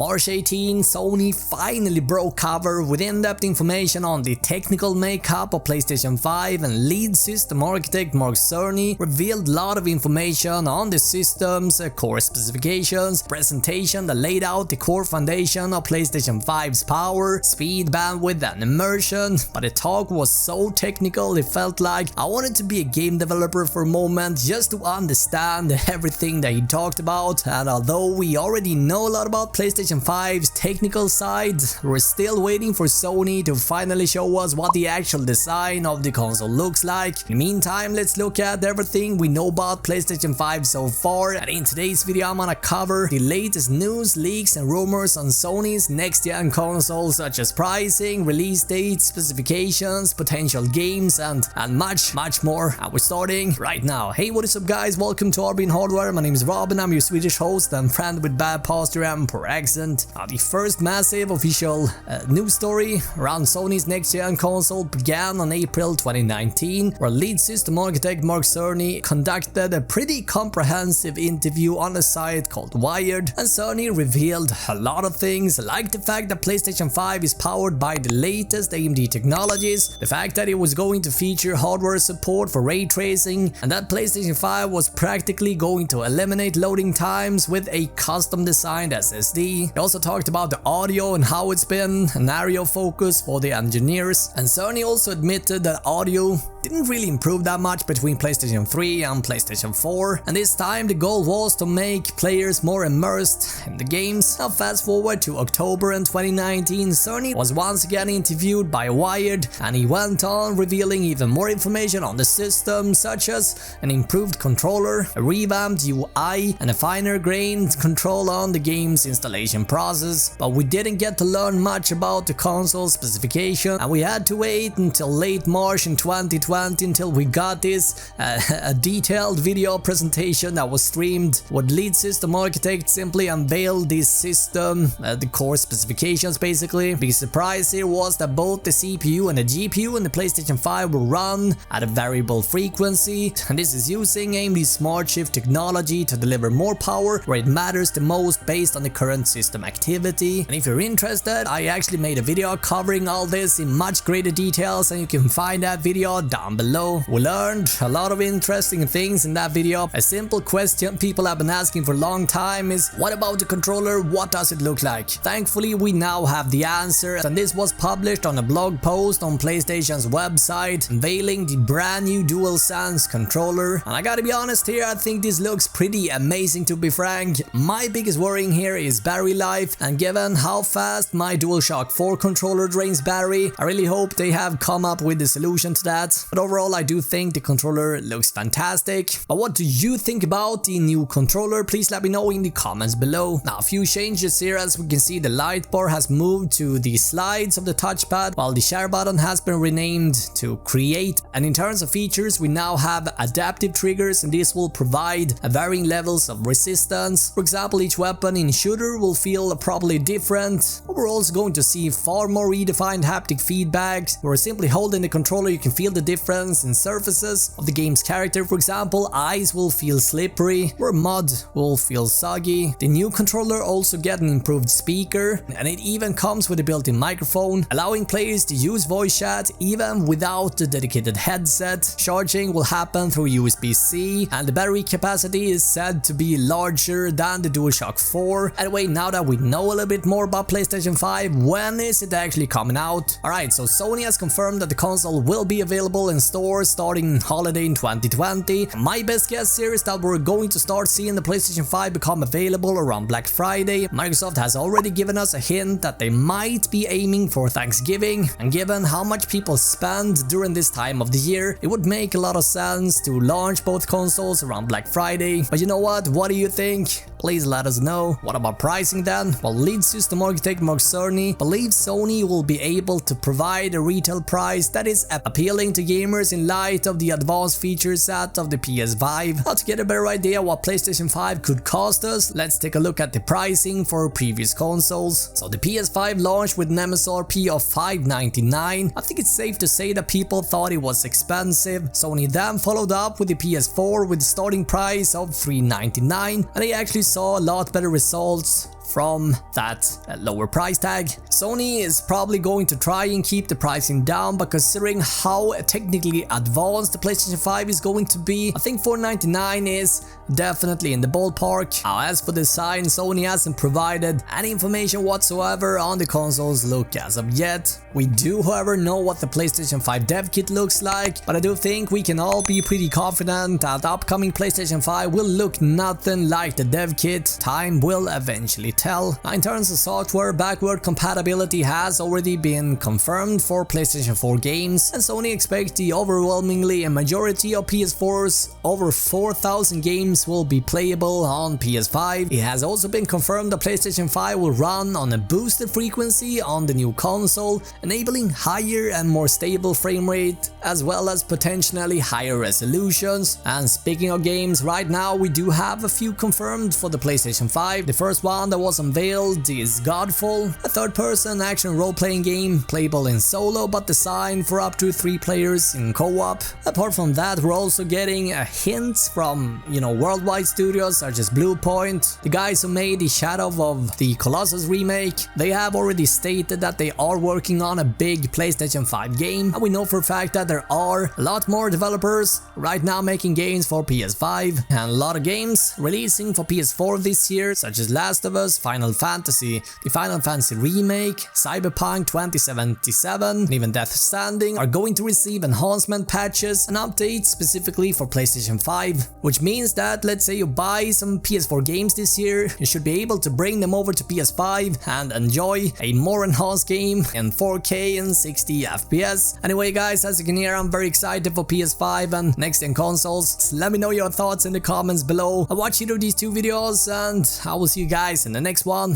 March 18, Sony finally broke cover with in-depth information on the technical makeup of PlayStation 5, and lead system architect Mark Cerny revealed a lot of information on the system's core specifications, presentation that laid out the core foundation of PlayStation 5's power, speed, bandwidth and immersion. But the talk was so technical it felt like I wanted to be a game developer for a moment just to understand everything that he talked about. And although we already know a lot about PlayStation 5's technical side, we're still waiting for Sony to finally show us what the actual design of the console looks like. In the meantime, let's look at everything we know about PlayStation 5 so far, and in today's video I'm gonna cover the latest news, leaks and rumors on Sony's next-gen consoles, such as pricing, release dates, specifications, potential games and much more. And we're starting right now. Hey, what is up guys, welcome to RB Hardware. My name is Robin, I'm your Swedish host and friend with bad posture and poor accent. The first massive official news story around Sony's next-gen console began on April 2019, where lead system architect Mark Cerny conducted a pretty comprehensive interview on a site called Wired, and Cerny revealed a lot of things, like the fact that PlayStation 5 is powered by the latest AMD technologies, the fact that it was going to feature hardware support for ray tracing, and that PlayStation 5 was practically going to eliminate loading times with a custom designed SSD. He also talked about the audio and how it's been an area of focus for the engineers, and Cerny also admitted that audio didn't really improve that much between PlayStation 3 and PlayStation 4, and this time the goal was to make players more immersed in the games. Now fast forward to October in 2019, Cerny was once again interviewed by Wired, and he went on revealing even more information on the system, such as an improved controller, a revamped UI and a finer grained control on the game's installation process. But we didn't get to learn much about the console specification, and we had to wait until late March in 2020 until we got this a detailed video presentation that was streamed, where lead system architect simply unveiled this system, the core specifications basically. The surprise here was that both the CPU and the GPU in the PlayStation 5 will run at a variable frequency, and this is using AMD's Smart Shift technology to deliver more power where it matters the most based on the current system activity. And if you're interested, I actually made a video covering all this in much greater details, and you can find that video down below. We learned a lot of interesting things in that video. A simple question people have been asking for a long time is, what about the controller? What does it look like? Thankfully we now have the answer, and this was published on a blog post on PlayStation's website unveiling the brand new DualSense controller. And I gotta be honest here, I think this looks pretty amazing, to be frank. My biggest worry here is battery life, and given how fast my DualShock 4 controller drains battery, I really hope they have come up with a solution to that. But overall I do think the controller looks fantastic. But what do you think about the new controller? Please let me know in the comments below. Now a few changes here. As we can see, the light bar has moved to the slides of the touchpad, while the share button has been renamed to create. And in terms of features, we now have adaptive triggers, and this will provide varying levels of resistance. For example, each weapon in shooter will feel probably different. We're also going to see far more redefined haptic feedback, where simply holding the controller you can feel the difference in surfaces of the game's character. For example, eyes will feel slippery, where mud will feel soggy. The new controller also get an improved speaker, and it even comes with a built-in microphone, allowing players to use voice chat even without the dedicated headset. Charging will happen through USB-C, and the battery capacity is said to be larger than the DualShock 4. Anyway, now that we know a little bit more about PlayStation 5, when is it actually coming out? Alright, so Sony has confirmed that the console will be available in stores starting holiday in 2020. My best guess here is that we're going to start seeing the PlayStation 5 become available around Black Friday. Microsoft has already given us a hint that they might be aiming for Thanksgiving, and given how much people spend during this time of the year, it would make a lot of sense to launch both consoles around Black Friday. But you know what do you think? Please let us know. What about pricing then? Well, lead system architect Mark Cerny believes Sony will be able to provide a retail price that is appealing to gamers in light of the advanced feature set of the PS5. Now, to get a better idea what PlayStation 5 could cost us, let's take a look at the pricing for previous consoles. So the PS5 launched with an MSRP of $599. I think it's safe to say that people thought it was expensive. Sony then followed up with the PS4 with a starting price of $399, and they actually saw a lot better results from that lower price tag. Sony is probably going to try and keep the pricing down, but considering how technically advanced the PlayStation 5 is going to be, I think $499 is definitely in the ballpark. Now, as for design, Sony hasn't provided any information whatsoever on the console's look as of yet. We do, however, know what the PlayStation 5 dev kit looks like, but I do think we can all be pretty confident that the upcoming PlayStation 5 will look nothing like the dev kit. Time will eventually tell. Now, in terms of software, backward compatibility has already been confirmed for PlayStation 4 games, and Sony expects the overwhelmingly majority of PS4's over 4,000 games will be playable on PS5. It has also been confirmed that PlayStation 5 will run on a boosted frequency on the new console, enabling higher and more stable frame rate, as well as potentially higher resolutions. And speaking of games, right now we do have a few confirmed for the PlayStation 5. The first one that was unveiled is Godfall, a third-person action role-playing game playable in solo but designed for up to 3 players in co-op. Apart from that, we're also getting a hint from, worldwide studios such as Bluepoint, the guys who made the Shadow of the Colossus remake. They have already stated that they are working on a big PlayStation 5 game, and we know for a fact that there are a lot more developers right now making games for PS5, and a lot of games releasing for PS4 this year, such as Last of Us, Final Fantasy, the Final Fantasy remake, Cyberpunk 2077, and even Death Stranding are going to receive enhancement patches and updates specifically for PlayStation 5, which means that let's say you buy some PS4 games this year, you should be able to bring them over to PS5 and enjoy a more enhanced game in 4K and 60 FPS. Anyway guys, as you can hear, I'm very excited for PS5 and next-gen consoles. So let me know your thoughts in the comments below. I'll watch either of these two videos and I will see you guys in the next one.